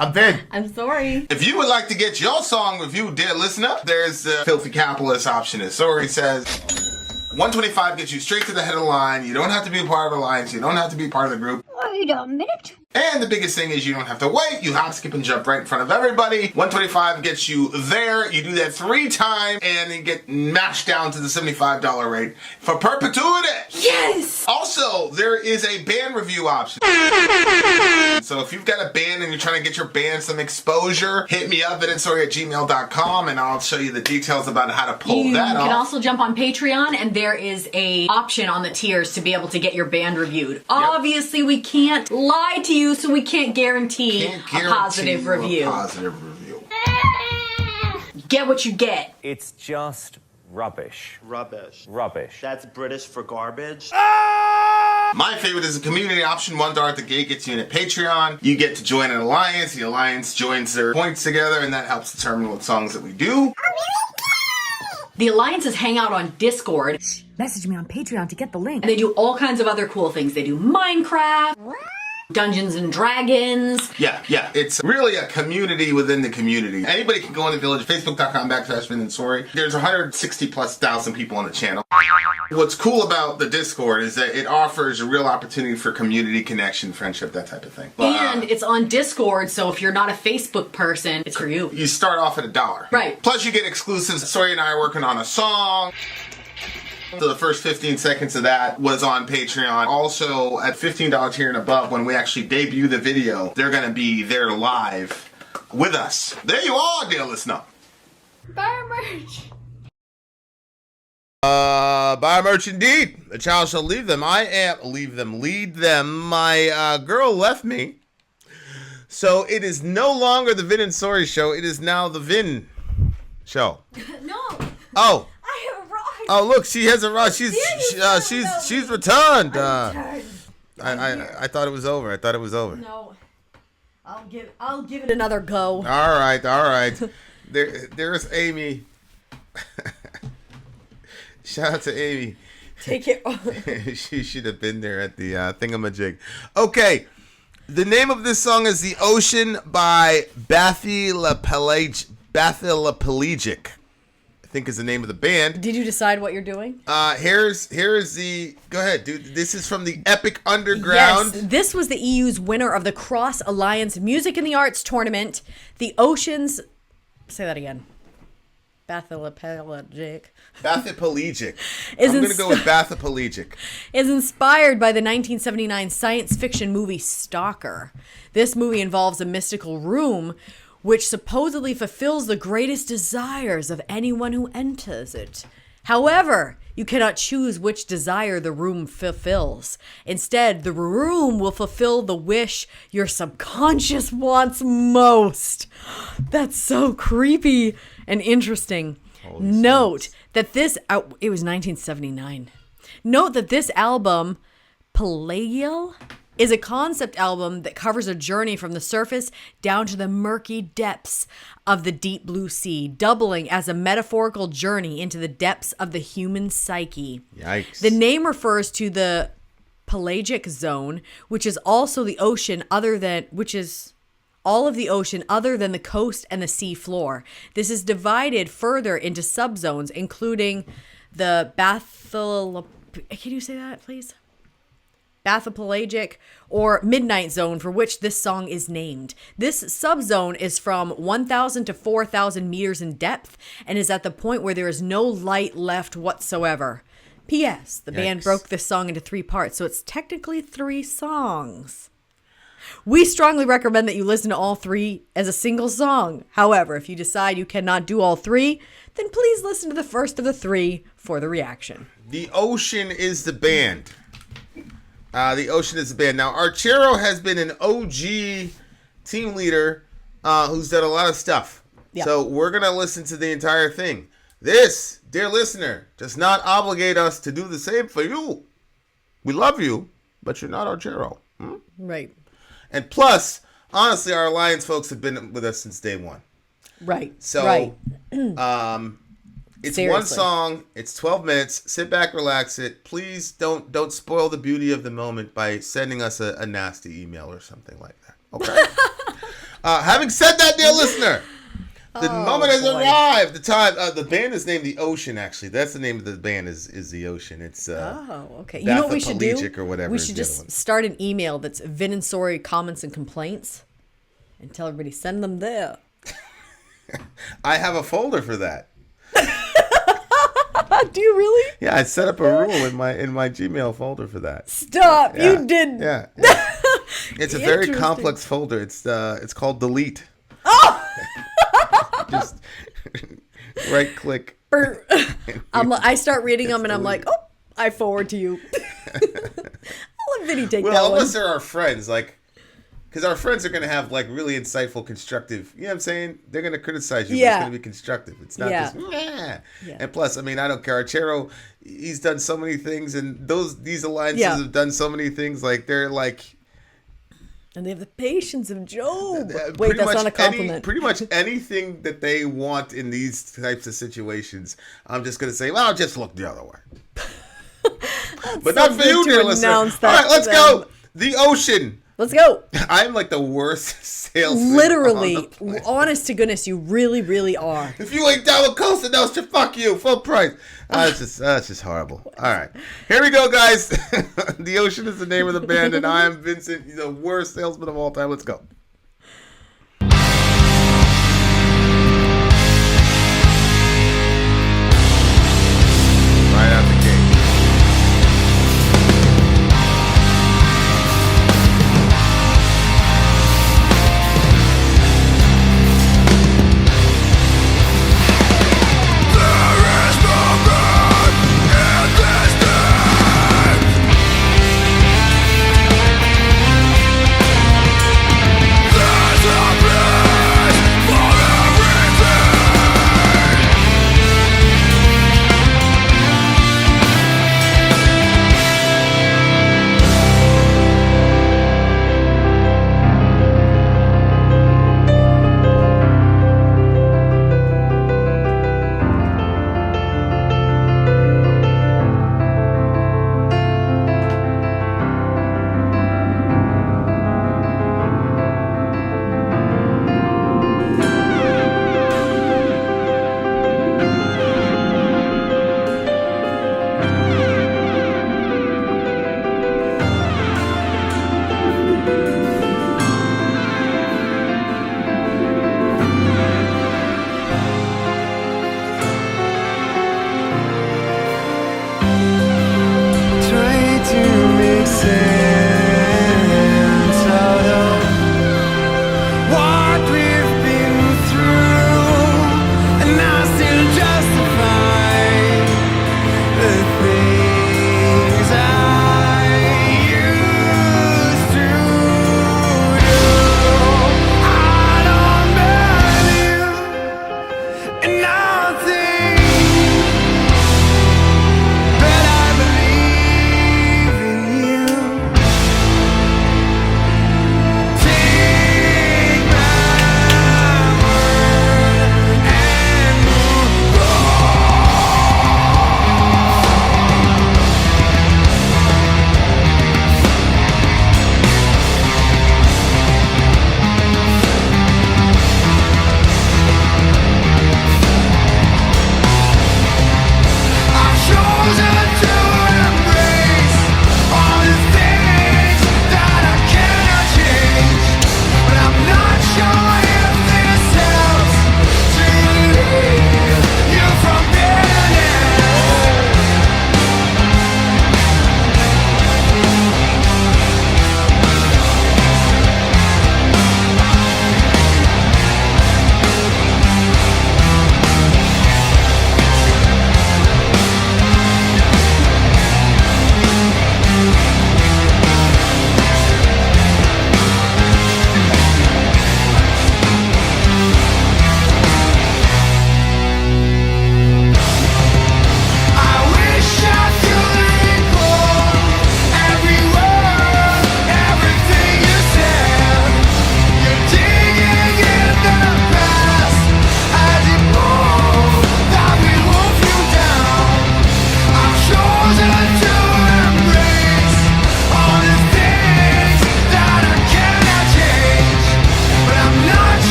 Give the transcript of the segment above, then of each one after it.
I'm Vin. I'm Sori. If you would like to get your song reviewed, dear listener, there's the filthy capitalist option. As Sori says, 125 gets you straight to the head of the line. You don't have to be a part of the alliance. You don't have to be part of the group. Wait a minute. And the biggest thing is you don't have to wait. You hop, skip, and jump right in front of everybody. 125 gets you there. You do that 3 times, and you get mashed down to the $75 rate for perpetuity. Yes! Also, there is a band review option. So if you've got a band and you're trying to get your band some exposure, hit me up at villageXchange@gmail.com, and I'll show you the details about how to pull that off. You can also jump on Patreon, and there is a option on the tiers to be able to get your band reviewed. Obviously, we can't lie to you, so we can't guarantee a positive review. Get what you get. It's just rubbish. Rubbish. Rubbish. That's British for garbage. My favorite is the community option. $1 at the gate gets you in at Patreon. You get to join an alliance. The alliance joins their points together, and that helps determine what songs that we do. The alliances hang out on Discord. Message me on Patreon to get the link. And they do all kinds of other cool things. They do Minecraft, Dungeons and Dragons. Yeah. It's really a community within the community. Anybody can go on the Village, Facebook.com/Vin and Sori. There's 160,000+ people on the channel. What's cool about the Discord is that it offers a real opportunity for community connection, friendship, that type of thing. And it's on Discord, so if you're not a Facebook person, it's for you. You start off at $1. Right. Plus you get exclusives. Sori and I are working on a song. So the first 15 seconds of that was on Patreon. Also, at $15 tier and above, when we actually debut the video, they're going to be there live with us. There you are, dear listener. Buy merch. Buy merch indeed. The child shall lead them. Lead them. My girl left me. So it is no longer the Vin and Sori show. It is now the Vin show. No. Oh. I have arrived. Oh, look, she has arrived. She's returned. I thought it was over. No. I'll give it another go. All right. There's Amy. Shout out to Amy. Take it. She should have been there at the thingamajig. Okay. The name of this song is The Ocean by Bathyalpelagic. I think is the name of the band. Did you decide what you're doing? Here's the... Go ahead, dude. This is from the Epic Underground. Yes, this was the EU's winner of the Cross Alliance Music in the Arts Tournament. The Oceans... Say that again. Bathyalpelagic. Bathyalpelagic. I'm going to go with Bathyalpelagic. Is inspired by the 1979 science fiction movie Stalker. This movie involves a mystical room which supposedly fulfills the greatest desires of anyone who enters it. However, you cannot choose which desire the room fulfills. Instead, the room will fulfill the wish your subconscious wants most. That's so creepy and interesting. Note that this... it was 1979. Note that this album, Pelagial, is a concept album that covers a journey from the surface down to the murky depths of the deep blue sea, doubling as a metaphorical journey into the depths of the human psyche. Yikes. The name refers to the pelagic zone, which is also the ocean which is all of the ocean other than the coast and the sea floor. This is divided further into subzones, including the can you say that, please? Bathyalpelagic or Midnight Zone, for which this song is named. This subzone is from 1,000 to 4,000 meters in depth and is at the point where there is no light left whatsoever. P.S. The band broke this song into 3 parts, so it's technically 3 songs. We strongly recommend that you listen to all 3 as a single song. However, if you decide you cannot do all 3, then please listen to the first of the 3 for the reaction. The Ocean is the band. The Ocean is the band. Now, Archero has been an OG team leader who's done a lot of stuff. Yeah. So we're going to listen to the entire thing. This, dear listener, does not obligate us to do the same for you. We love you, but you're not Archero. Right. And plus, honestly, our Alliance folks have been with us since day one. Right. So, right. It's Seriously. one song. It's 12 minutes. Sit back, relax it. Please don't spoil the beauty of the moment by sending us a nasty email or something like that. Okay? Having said that, dear listener, the moment has boy. arrived. The time. The band is named The Ocean. Actually, that's the name of the band. Is The Ocean. It's. Okay. You know what we should do? Bathyalpelagic or whatever We is should the other just one. start an email that's Vin and Sori comments and complaints, and tell everybody send them there. I have a folder for that. Do you really? Yeah, I set up a rule in my Gmail folder for that. Stop! Yeah. You did. Yeah. It's a very Interesting. complex folder. It's called Delete. Oh! Just right click. I start reading them and I'm like, oh, I forward to you. I'll let Vinny take that Well, one. unless they're our friends, like, because our friends are going to have like really insightful, constructive. You know what I'm saying? They're going to criticize you. But Yeah. it's going to be constructive. It's not Yeah. just meh. Yeah. And plus, I mean, I don't care. Archero, he's done so many things, and these alliances Yeah. have done so many things. Like they're like. And they have the patience of Job. Wait, Pretty that's much not a compliment. pretty much anything that they want in these types of situations, I'm just going to say, well, just look the other way. But not for you, dear listener. All right, let's go. The Ocean. Let's go. I'm like the worst salesman. Literally, on the planet. honest to goodness, you really, really are. If you ain't down with Costa Nostra, fuck you, full price. It's just horrible. All right, here we go, guys. The Ocean is the name of the band, and I am Vincent, the worst salesman of all time. Let's go. Right out the gate.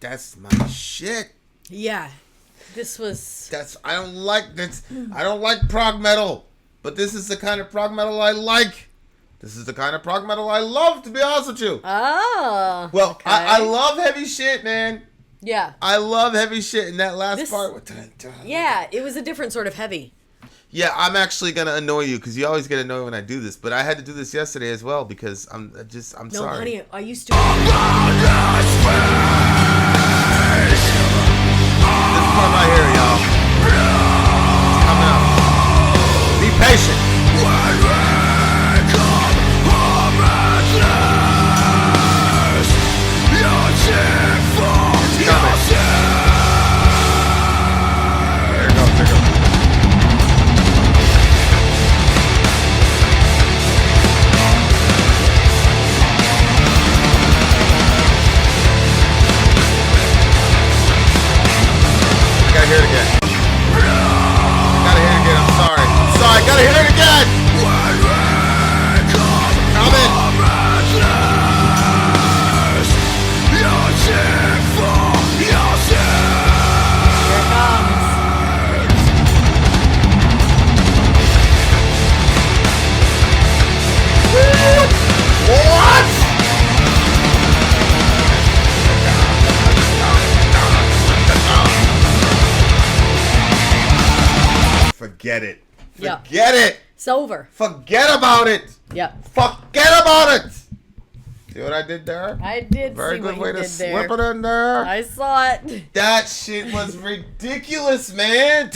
that's my shit. Yeah. This was... I don't like prog metal, but this is the kind of prog metal I like. This is the kind of prog metal I love, to be honest with you. Oh. Well, okay. I love heavy shit, man. Yeah. I love heavy shit, and that last part. Yeah, it was a different sort of heavy. Yeah, I'm actually gonna annoy you because you always get annoyed when I do this, but I had to do this yesterday as well because I'm sorry. No, honey, I used to. This part right here, y'all. It's coming up. Be patient. It's coming. There it goes. There it goes. I gotta hear it again. I'm sorry. I gotta hear it again. Coming. What? Forget it. Yeah. Forget it. It's over. Forget about it. Yeah. Forget about it. See what I did there? I did Very see good what way you to did slip there. it in there. I saw it. That shit was ridiculous, man.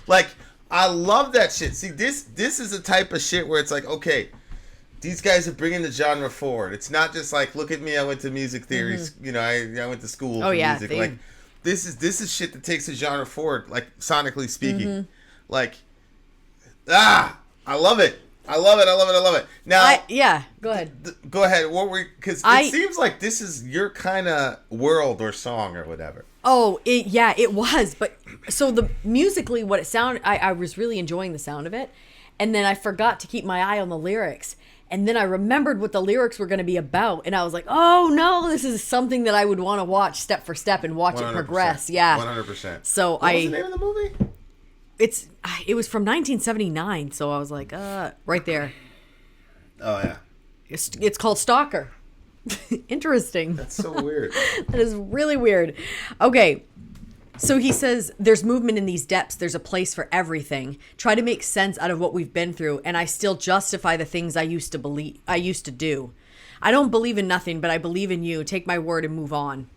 Like, I love that shit. See, this is the type of shit where it's like, okay, these guys are bringing the genre forward. It's not just like, look at me, I went to music theory. You know, I went to school for music. they- Like, this is shit that takes the genre forward, like sonically speaking. Like, I love it. I love it. Now, Go ahead. go ahead. What were? Because it seems like this is your kind of world or song or whatever. Oh, it was. But so musically, what it sounded, I was really enjoying the sound of it, and then I forgot to keep my eye on the lyrics, and then I remembered what the lyrics were going to be about, and I was like, oh no, this is something that I would want to watch step for step and watch 100%. It progress. Yeah, 100%. So what was the name of the movie? It was from 1979, so I was like, right there. Oh yeah. It's called Stalker. Interesting. That's so weird. That is really weird. Okay. So he says, there's movement in these depths. There's a place for everything. Try to make sense out of what we've been through, and I still justify the things I used to do. I don't believe in nothing, but I believe in you. Take my word and move on.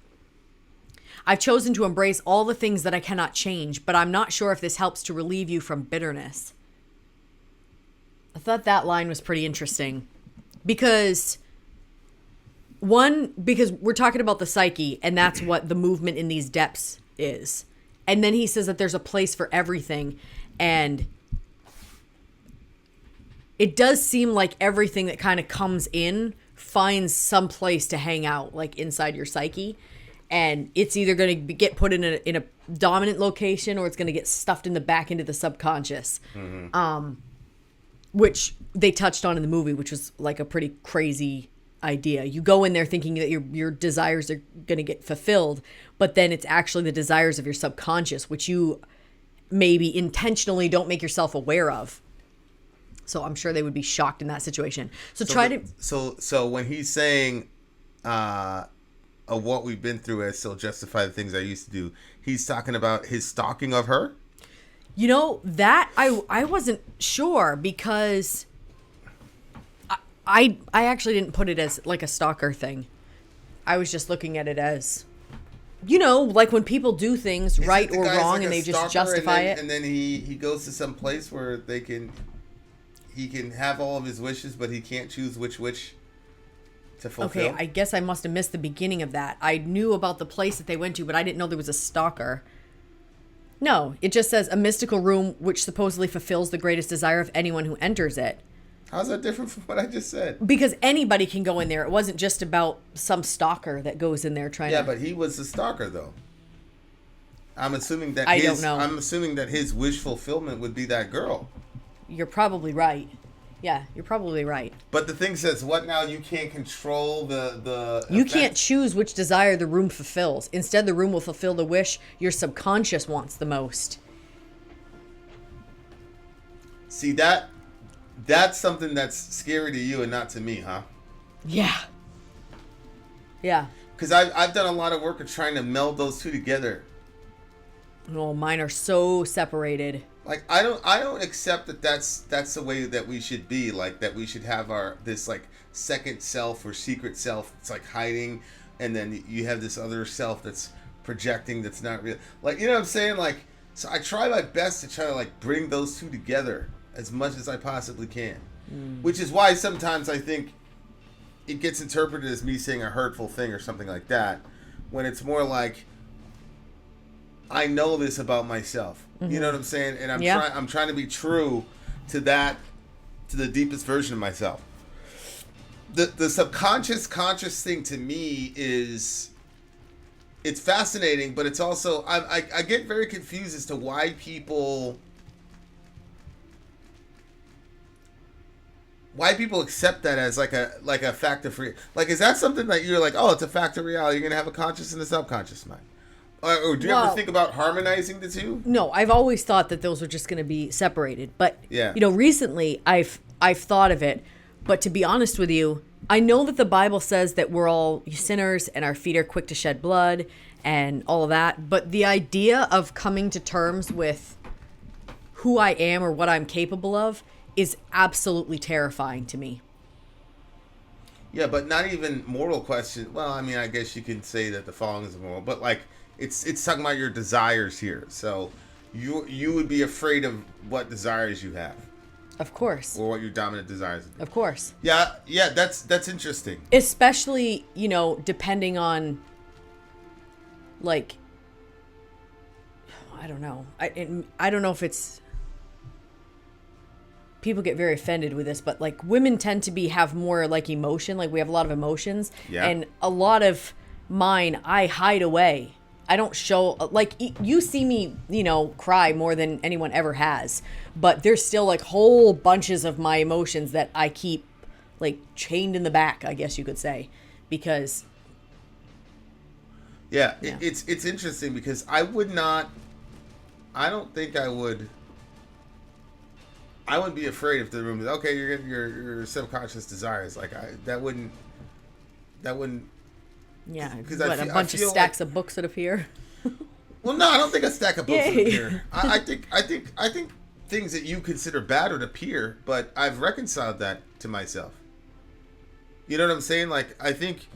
I've chosen to embrace all the things that I cannot change, but I'm not sure if this helps to relieve you from bitterness. I thought that line was pretty interesting. Because we're talking about the psyche, and that's what the movement in these depths is. And then he says that there's a place for everything, and it does seem like everything that kind of comes in finds some place to hang out, like inside your psyche, and it's either going to get put in a dominant location, or it's going to get stuffed in the back into the subconscious. Which they touched on in the movie, which was like a pretty crazy idea. You go in there thinking that your desires are going to get fulfilled, but then it's actually the desires of your subconscious, which you maybe intentionally don't make yourself aware of. So I'm sure they would be shocked in that situation. So when he's saying of what we've been through, I still justify the things I used to do, he's talking about his stalking of her? You know, that I wasn't sure, because I actually didn't put it as like a stalker thing. I was just looking at it as, you know, like when people do things right or wrong, like, and they just justify it. And then he goes to some place where he can have all of his wishes, but he can't choose which wish to fulfill. Okay, I guess I must have missed the beginning of that. I knew about the place that they went to, but I didn't know there was a stalker. No, it just says a mystical room which supposedly fulfills the greatest desire of anyone who enters it. How's that different from what I just said? Because anybody can go in there. It wasn't just about some stalker that goes in there trying to... Yeah, but he was the stalker, though. I'm assuming that don't know. I'm assuming that his wish fulfillment would be that girl. You're probably right. Yeah, you're probably right. But the thing says, what now? You can't control the You effect? can't choose which desire the room fulfills. Instead, the room will fulfill the wish your subconscious wants the most. See, that's something that's scary to you and not to me, huh? Yeah. Yeah. Because I've done a lot of work of trying to meld those two together. Oh, mine are so separated. Like I don't accept that that's the way that we should be. Like that we should have this like second self or secret self. It's like hiding, and then you have this other self that's projecting. That's not real. Like, you know what I'm saying? Like, so I try my best to try to like bring those two together as much as I possibly can. Which is why sometimes I think it gets interpreted as me saying a hurtful thing or something like that, when it's more like I know this about myself. You know what I'm saying? And I'm trying to be true to that, to the deepest version of myself. The subconscious conscious thing to me is, it's fascinating, but it's also I get very confused as to why people accept that as like a fact of reality. Like, is that something that you're like, oh, it's a fact of reality? You're gonna have a conscious and a subconscious mind. Or do you ever think about harmonizing the two? No, I've always thought that those were just going to be separated. But, Yeah. Recently I've thought of it. But to be honest with you, I know that the Bible says that we're all sinners and our feet are quick to shed blood and all of that. But the idea of coming to terms with who I am or what I'm capable of is absolutely terrifying to me. Yeah, but not even moral question. Well, I mean, I guess you can say that the falling is moral, but like it's talking about your desires here. So you would be afraid of what desires you have, Of course. or what your dominant desires. Of course. Yeah, that's interesting. Especially, depending on, like, I don't know. I don't know if it's, people get very offended with this, but like women tend to have more like emotion. Like we have a lot of emotions. Yeah. And a lot of mine, I hide away. I don't show, like, you see me, cry more than anyone ever has, but there's still like whole bunches of my emotions that I keep like chained in the back, I guess you could say, because. Yeah. It's interesting because I don't think I would be afraid if the room is okay. You're getting your subconscious desires. Like that wouldn't. Yeah, 'Cause what, a bunch of stacks of books that appear. Well, no, I don't think a stack of books Yay. would appear. I think things that you consider bad would appear, but I've reconciled that to myself. You know what I'm saying? Like I think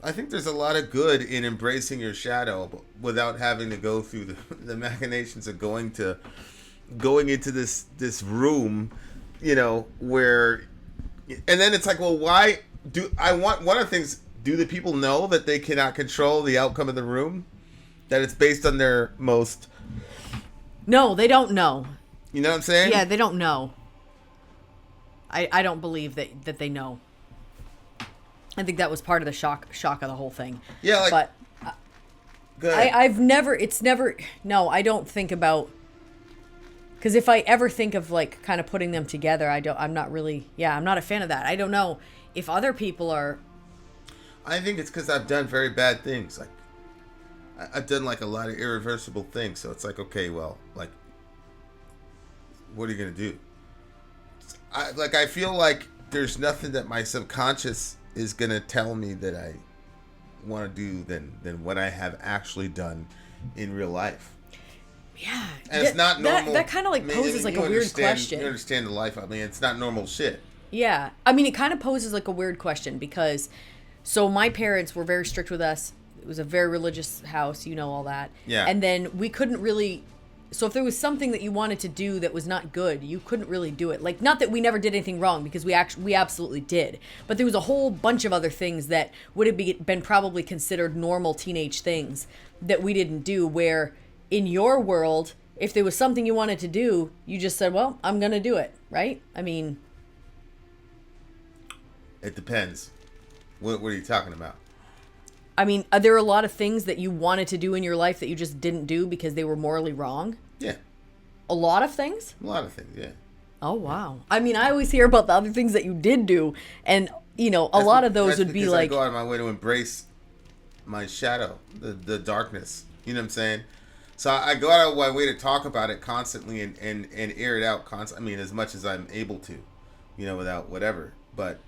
there's a lot of good in embracing your shadow without having to go through the machinations of going into this room, where, and then it's like, well, why do I want one of the things? Do the people know that they cannot control the outcome of the room? That it's based on their most... No, they don't know. You know what I'm saying? Yeah, they don't know. I don't believe that they know. I think that was part of the shock of the whole thing. Yeah, like... But go ahead. I don't think about... Because if I ever think of like kind of putting them together, I'm not a fan of that. I don't know if other people are... I think it's because I've done very bad things. Like, I've done like a lot of irreversible things. So it's like, okay, well, like, what are you gonna do? I feel like there's nothing that my subconscious is gonna tell me that I want to do than what I have actually done in real life. Yeah, And it's not normal. That kind of like poses like a weird question. You understand the life. I mean, it's not normal shit. Yeah, I mean, it kind of poses like a weird question because. So my parents were very strict with us. It was a very religious house, all that. Yeah. And then we couldn't really... So if there was something that you wanted to do that was not good, you couldn't really do it. Like, not that we never did anything wrong, because we absolutely did. But there was a whole bunch of other things that would have been probably considered normal teenage things that we didn't do, where in your world, if there was something you wanted to do, you just said, well, I'm going to do it, right? I mean... It depends. What are you talking about? I mean, are there a lot of things that you wanted to do in your life that you just didn't do because they were morally wrong? Yeah. A lot of things? A lot of things, yeah. Oh, wow. I mean, I always hear about the other things that you did do, and, a lot of those would be like... I go out of my way to embrace my shadow, the darkness. You know what I'm saying? So I go out of my way to talk about it constantly and air it out constantly. I mean, as much as I'm able to, without whatever. But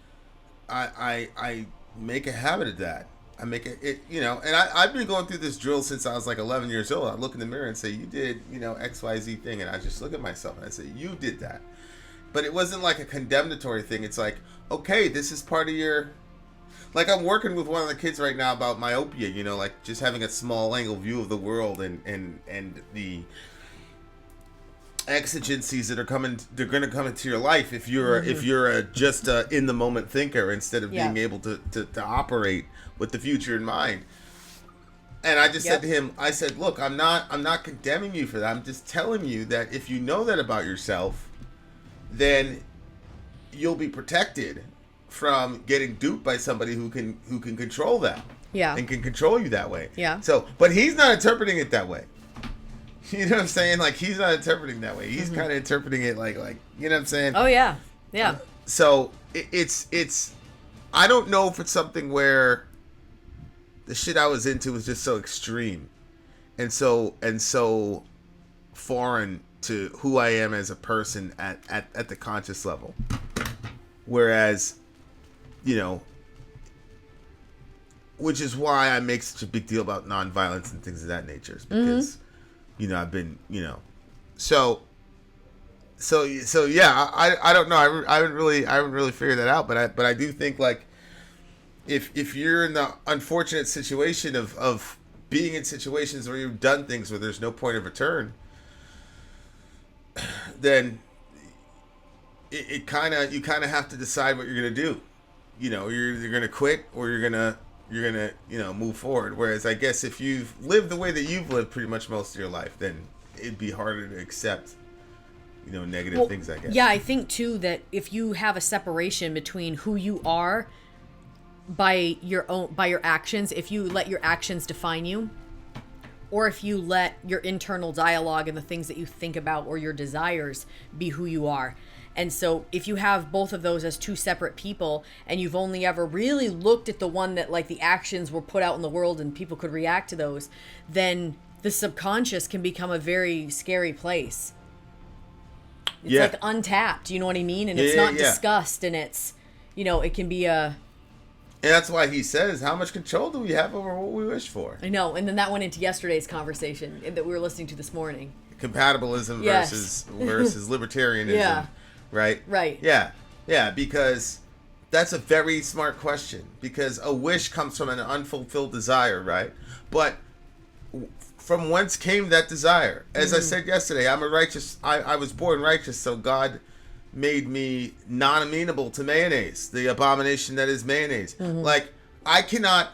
I make a habit of that. I make it, and I've been going through this drill since I was like 11 years old. I look in the mirror and say, you did, XYZ thing. And I just look at myself and I say, you did that. But it wasn't like a condemnatory thing. It's like, okay, this is part of your... Like, I'm working with one of the kids right now about myopia, like just having a small angle view of the world and the exigencies that they're going to come into your life if you're just a in the moment thinker instead of being able to operate with the future in mind. And I just said to him, I said, look, I'm not condemning you for that. I'm just telling you that if you know that about yourself, then you'll be protected from getting duped by somebody who can control that. Yeah. And can control you that way. Yeah. So, but he's not interpreting it that way. You know what I'm saying? Like, he's not interpreting that way. He's kind of interpreting it like, you know what I'm saying? Oh, yeah. Yeah. So, it's I don't know if it's something where the shit I was into was just so extreme and so foreign to who I am as a person at the conscious level. Whereas, which is why I make such a big deal about nonviolence and things of that nature. Because, I've been, so yeah, I don't know. I haven't really figured that out, but I do think, like, if you're in the unfortunate situation of being in situations where you've done things where there's no point of return, then you kind of have to decide what you're gonna do. You're either gonna quit or you're gonna move forward. Whereas I guess if you've lived the way that you've lived pretty much most of your life, then it'd be harder to accept negative things, I guess. Yeah, I think too that if you have a separation between who you are by your actions, if you let your actions define you, or if you let your internal dialogue and the things that you think about or your desires be who you are. And so if you have both of those as two separate people and you've only ever really looked at the one that, like, the actions were put out in the world and people could react to those, then the subconscious can become a very scary place. It's like untapped, you know what I mean? And it's not discussed, and it's, it can be a... And that's why he says, how much control do we have over what we wish for? I know, and then that went into yesterday's conversation that we were listening to this morning. Compatibilism versus libertarianism. Yeah. Right? Right. Yeah, because that's a very smart question. Because a wish comes from an unfulfilled desire, right? But from whence came that desire? As I said yesterday, I'm a righteous... I was born righteous, so God made me non-amenable to mayonnaise, the abomination that is mayonnaise. Like, I cannot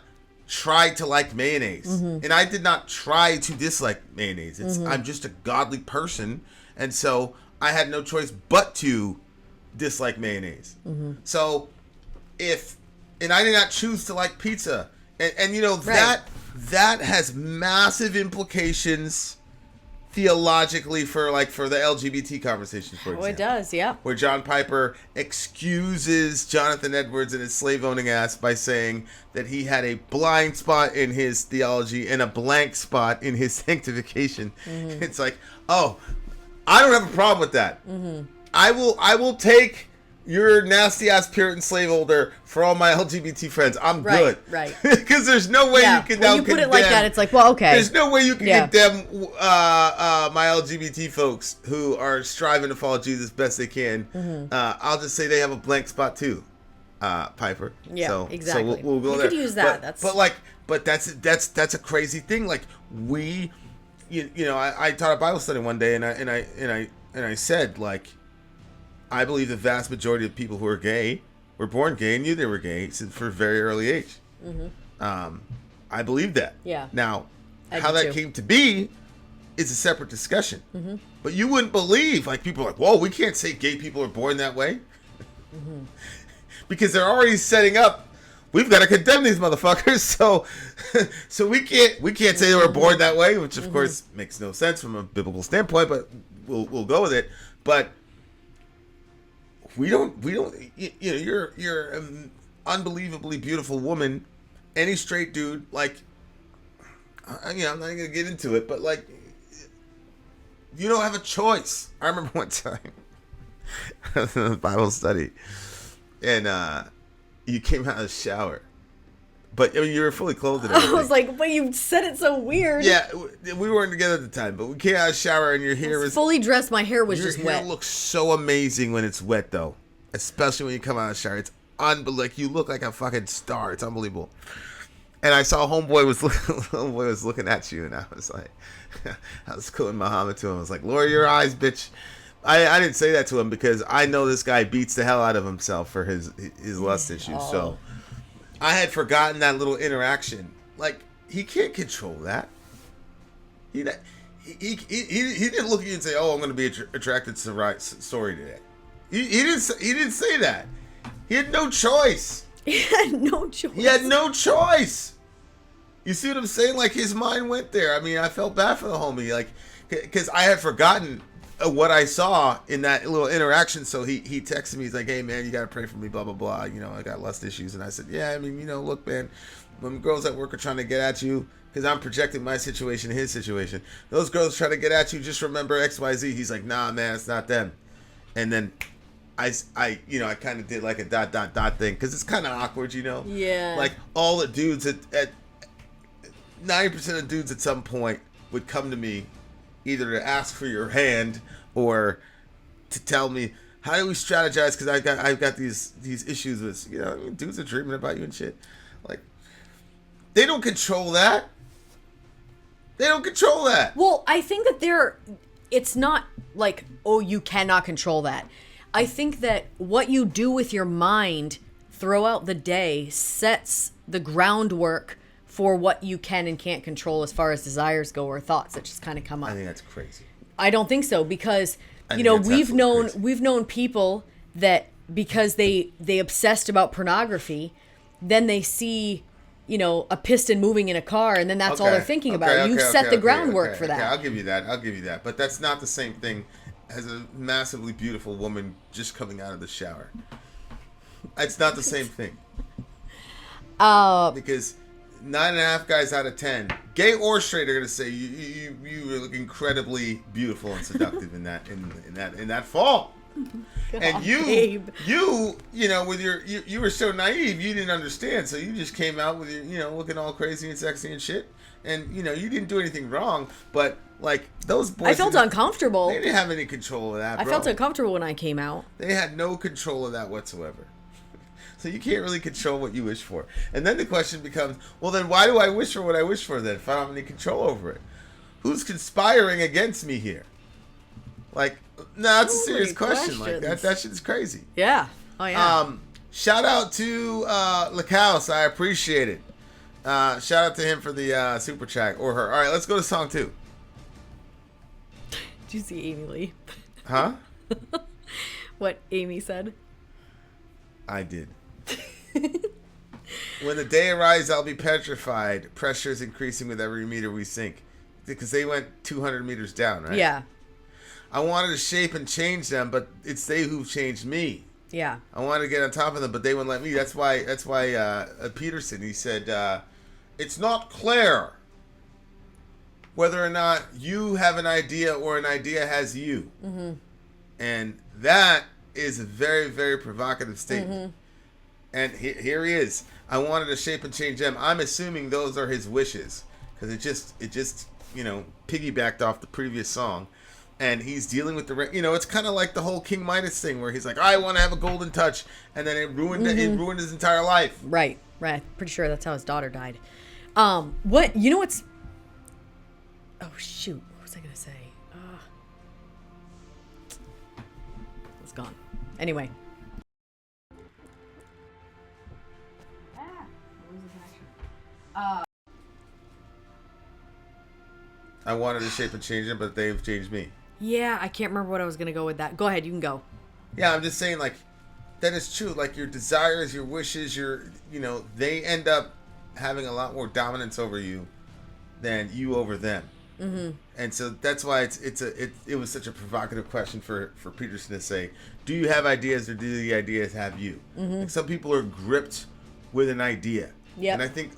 try to like mayonnaise, and I did not try to dislike mayonnaise. I'm just a godly person, and so I had no choice but to dislike mayonnaise. So and I did not choose to like pizza, and that has massive implications theologically for the LGBT conversation, for example. Oh, it does, yeah. Where John Piper excuses Jonathan Edwards and his slave-owning ass by saying that he had a blind spot in his theology and a blank spot in his sanctification. It's like, oh, I don't have a problem with that. I will take your nasty ass Puritan slaveholder for all my LGBT friends. I'm good. Right. Because there's no way you can now when you put it like that, it's like, well, okay. There's no way you can condemn my LGBT folks who are striving to follow Jesus best they can. I'll just say they have a blank spot too, Piper. Yeah, so, exactly. So we'll go you there. Could use that. But that's a crazy thing. Like, I taught a Bible study one day, and I said, like, I believe the vast majority of people who are gay were born gay and knew they were gay for a very early age. I believe that. Yeah. Now, how that came to be is a separate discussion. But you wouldn't believe, like, people are like, whoa, we can't say gay people are born that way. Because they're already setting up, we've got to condemn these motherfuckers, so we can't say they were born that way, which of course makes no sense from a biblical standpoint, but we'll go with it. But we don't, you know, you're an unbelievably beautiful woman. Any straight dude, like, you know, I'm not even gonna get into it, but like, you don't have a choice. I remember one time, I was in a Bible study, and you came out of the shower, but I mean, you were fully clothed and everything. I was like, but you said it so weird. Yeah, we weren't together at the time, but we came out of the shower, and your hair was fully dressed. My hair was your just hair wet. looks so amazing when it's wet, though, especially when you come out of the shower. It's like you look like a fucking star. It's unbelievable. And I saw homeboy was looking at you, and I was like, I was quoting Muhammad to him. I was like, lower your eyes, bitch. I didn't say that to him because I know this guy beats the hell out of himself for his lust issues. So I had forgotten that little interaction. Like, he can't control that. He didn't look at you and say, "Oh, I'm going to be attracted to Sori today." He didn't say that. He had no choice. He had no choice. He had no choice. You see what I'm saying? Like, his mind went there. I mean, I felt bad for the homie, like, because I had forgotten what I saw in that little interaction. So he texted me. He's like, "Hey, man, you got to pray for me, blah, blah, blah. You know, I got lust issues." And I said, "Yeah, I mean, you know, look, man, when girls at work are trying to get at you, because I'm projecting my situation, his situation, those girls try to get at you, just remember X, Y, Z." He's like, "Nah, man, it's not them." And then I kind of did like a ... thing, because it's kind of awkward, you know? Yeah. Like, all the dudes at 90% of dudes at some point would come to me either to ask for your hand or to tell me, how do we strategize? Because I've got these issues with, you know, dudes are dreaming about you and shit. Like, they don't control that. They don't control that. Well, I think that it's not like, oh, you cannot control that. I think that what you do with your mind throughout the day sets the groundwork for what you can and can't control as far as desires go, or thoughts that just kind of come up. I think that's crazy. I don't think so, because you know, we've known people that, because they obsessed about pornography, then they see, you know, a piston moving in a car, and then that's all they're thinking about. You've set the groundwork for that. Okay, I'll give you that. But that's not the same thing as a massively beautiful woman just coming out of the shower. It's not the same thing. Because 9.5 guys out of 10, gay or straight, are gonna say you look incredibly beautiful and seductive in that fall. God, and you babe. you know, with you were so naive, you didn't understand, so you just came out with your, you know, looking all crazy and sexy and shit, and you know, you didn't do anything wrong, but like, those boys, I felt uncomfortable. They didn't have any control of that, bro. I felt uncomfortable when I came out. They had no control of that whatsoever. So you can't really control what you wish for. And then the question becomes, well, then why do I wish for what I wish for then, if I don't have any control over it? Who's conspiring against me here? Like, no, that's a serious question. Like, that shit's crazy. Yeah. Oh, yeah. Shout out to Lacaus. I appreciate it. Shout out to him for the super chat, or her. All right, let's go to song 2. Did you see Amy Lee? Huh? What Amy said? I did. When the day arrives, I'll be petrified. Pressure is increasing with every meter we sink. Because they went 200 meters down, right? Yeah. I wanted to shape and change them, but it's they who've changed me. Yeah. I wanted to get on top of them, but they wouldn't let me. That's why Peterson, he said, it's not clear whether or not you have an idea or an idea has you. Mm-hmm. And that is a very, very provocative statement. Mm-hmm. And here he is. I wanted to shape and change them. I'm assuming those are his wishes, because it just you know, piggybacked off the previous song. And he's dealing with you know, it's kind of like the whole King Midas thing, where he's like, I want to have a golden touch, and then it ruined his entire life. Right. Pretty sure that's how his daughter died. What's... Oh, shoot. What was I going to say? It's gone. Anyway. I wanted to shape and change them, but they've changed me. Yeah, I can't remember what I was going to go with that. Go ahead, you can go. Yeah, I'm just saying, like, that is true. Like, your desires, your wishes, you know, they end up having a lot more dominance over you than you over them. And so that's why it was such a provocative question for Peterson to say, do you have ideas or do the ideas have you? Like some people are gripped with an idea. Yep. And I think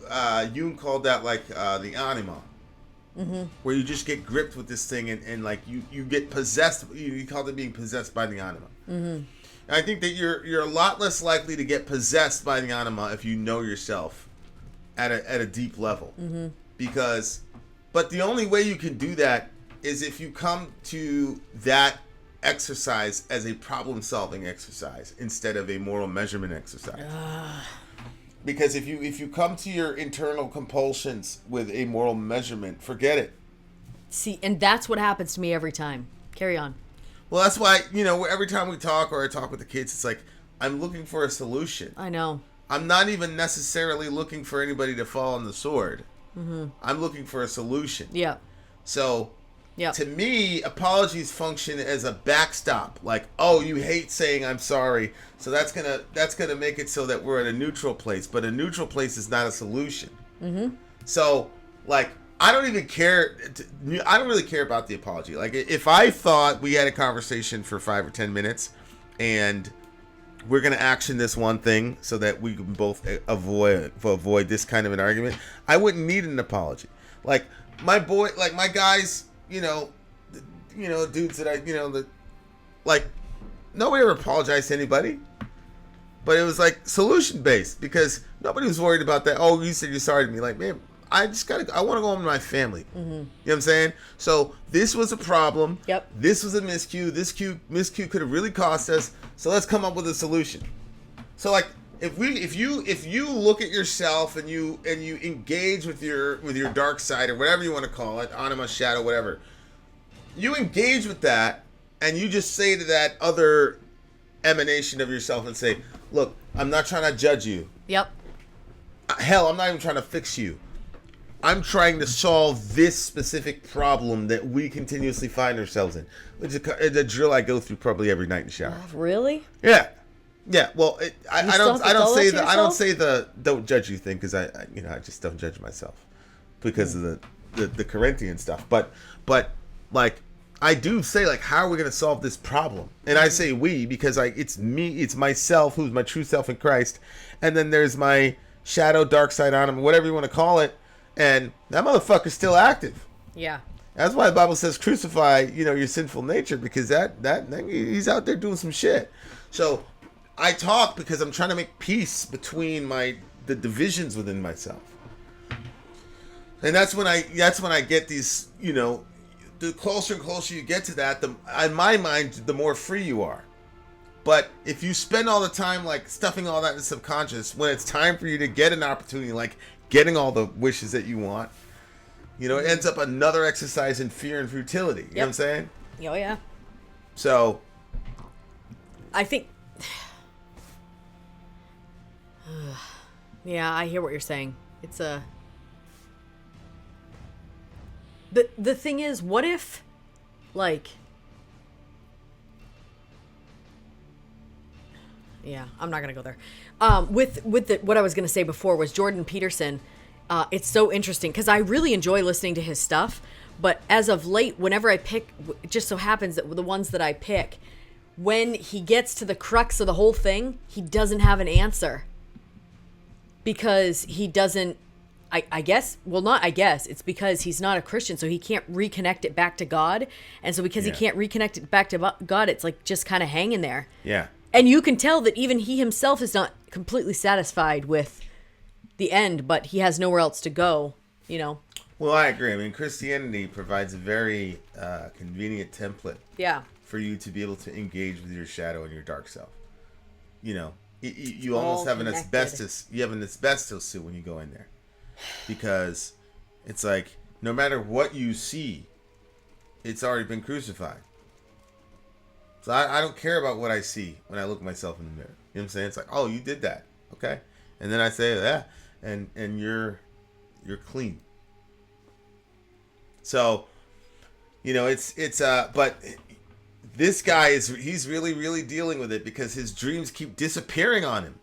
Jung called that like the anima. Where you just get gripped with this thing and like you get possessed. You called it being possessed by the anima. And I think that you're a lot less likely to get possessed by the anima if you know yourself at a deep level. But the only way you can do that is if you come to that exercise as a problem-solving exercise instead of a moral measurement exercise. Because if you come to your internal compulsions with a moral measurement, forget it. See, and that's what happens to me every time. Carry on. Well, that's why, every time we talk or I talk with the kids, it's like, I'm looking for a solution. I know. I'm not even necessarily looking for anybody to fall on the sword. I'm looking for a solution. Yeah. So, yeah. To me, apologies function as a backstop. Like, oh, you hate saying I'm sorry, so that's gonna make it so that we're at a neutral place. But a neutral place is not a solution. So, like, I don't even care. I don't really care about the apology. Like, if I thought we had a conversation for 5 or 10 minutes, and we're gonna action this one thing so that we can both avoid this kind of an argument, I wouldn't need an apology. Like my guys, dudes that like nobody ever apologized to anybody, but it was like solution based because nobody was worried about that. Oh, you said you're sorry to me. Like, man, I want to go home to my family. You know what I'm saying? So this was a problem. Yep. This was a miscue. This miscue could have really cost us. So let's come up with a solution. So like if you look at yourself and you engage with your dark side or whatever you want to call it, anima, shadow, whatever, you engage with that and you just say to that other emanation of yourself and say, look, I'm not trying to judge you. Yep. Hell, I'm not even trying to fix you. I'm trying to solve this specific problem that we continuously find ourselves in. Which is a drill I go through probably every night in the shower. Really? Yeah. Well, I don't say the don't judge you thing because I just don't judge myself because of the Corinthian stuff. But like I do say like, how are we going to solve this problem? And I say we because it's me, it's myself who's my true self in Christ, and then there's my shadow, dark side on him, whatever you want to call it. And that motherfucker's still active. Yeah. That's why the Bible says crucify, your sinful nature, because that he's out there doing some shit. So I talk because I'm trying to make peace between the divisions within myself. And that's when I get these, the closer and closer you get to that, in my mind, the more free you are. But if you spend all the time like stuffing all that in the subconscious, when it's time for you to get an opportunity, like getting all the wishes that you want, it ends up another exercise in fear and futility. You know what I'm saying? Oh, yeah. So I think... yeah, I hear what you're saying. It's a... The thing is, what if, like... Yeah, I'm not gonna go there. What I was gonna say before was Jordan Peterson. It's so interesting because I really enjoy listening to his stuff. But as of late, whenever I pick, it just so happens that the ones that I pick, when he gets to the crux of the whole thing, he doesn't have an answer because he doesn't. I guess. Well, not I guess. It's because he's not a Christian, so he can't reconnect it back to God. And so because he can't reconnect it back to God, it's like just kind of hanging there. Yeah. And you can tell that even he himself is not completely satisfied with the end, but he has nowhere else to go, Well, I agree. I mean, Christianity provides a very convenient template for you to be able to engage with your shadow and your dark self. You almost have connected. an asbestos suit when you go in there. Because it's like, no matter what you see, it's already been crucified. So I don't care about what I see when I look at myself in the mirror. You know what I'm saying? It's like, oh, you did that. Okay. And then I say that, and you're clean. So, but this guy he's really, really dealing with it because his dreams keep disappearing on him,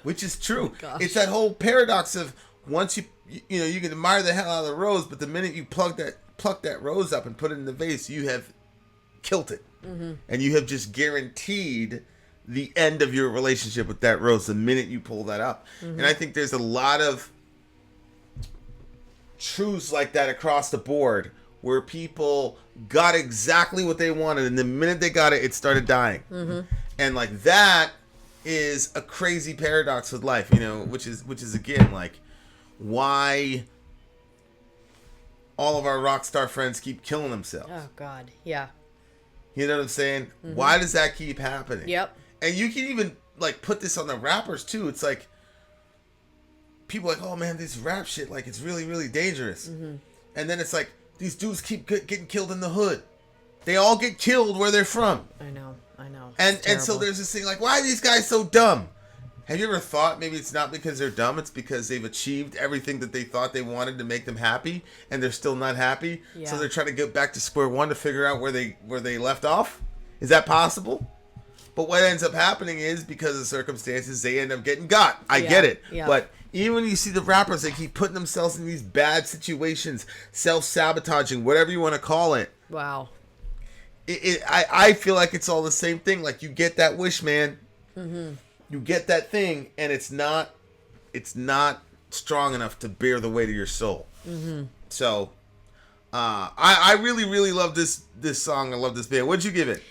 which is true. It's that whole paradox of once you can admire the hell out of the rose, but the minute you plug that pluck that rose up and put it in the vase, you have killed it. And you have just guaranteed the end of your relationship with that rose the minute you pull that up. And I think there's a lot of truths like that across the board where people got exactly what they wanted, and the minute they got it, it started dying. And like that is a crazy paradox with life, you know, which is again like why all of our rock star friends keep killing themselves. Oh God, yeah. You know what I'm saying? Why does that keep happening? Yep. And you can even like put this on the rappers too. It's like people are like, oh man, this rap shit, like it's really, really dangerous. And then it's like these dudes keep getting killed in the hood. They all get killed where they're from. I know. And so there's this thing like, why are these guys so dumb? Have you ever thought maybe it's not because they're dumb, it's because they've achieved everything that they thought they wanted to make them happy, and they're still not happy? Yeah. So they're trying to get back to square one to figure out where they left off? Is that possible? But what ends up happening is, because of circumstances, they end up getting got. I get it. Yeah. But even when you see the rappers, they keep putting themselves in these bad situations, self-sabotaging, whatever you want to call it. Wow. I feel like it's all the same thing. Like, you get that wish, man. You get that thing, and it's not strong enough to bear the weight of your soul. So, I really, really love this song. I love this band. What'd you give it?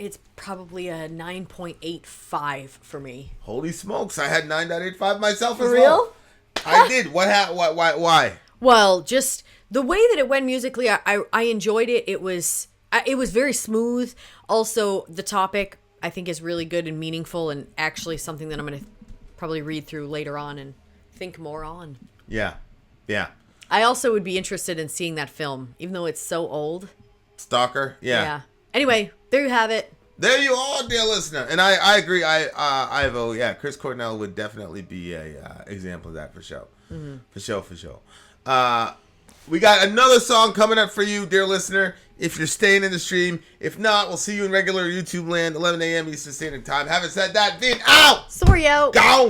It's probably a 9.85 for me. Holy smokes! I had 9.85 myself For as real? well. I did. Why? Well, just the way that it went musically, I enjoyed it. It was very smooth. Also, the topic I think is really good and meaningful, and actually something that I'm going to probably read through later on and think more on. Yeah. I also would be interested in seeing that film, even though it's so old. Stalker. Yeah. Anyway, there you have it. There you are, dear listener. And I agree. I vote. Yeah, Chris Cornell would definitely be a example of that for sure. For sure. We got another song coming up for you, dear listener, if you're staying in the stream. If not, we'll see you in regular YouTube land, 11 a.m. Eastern Standard Time. Having said that, Vin out! Sori out. Gone!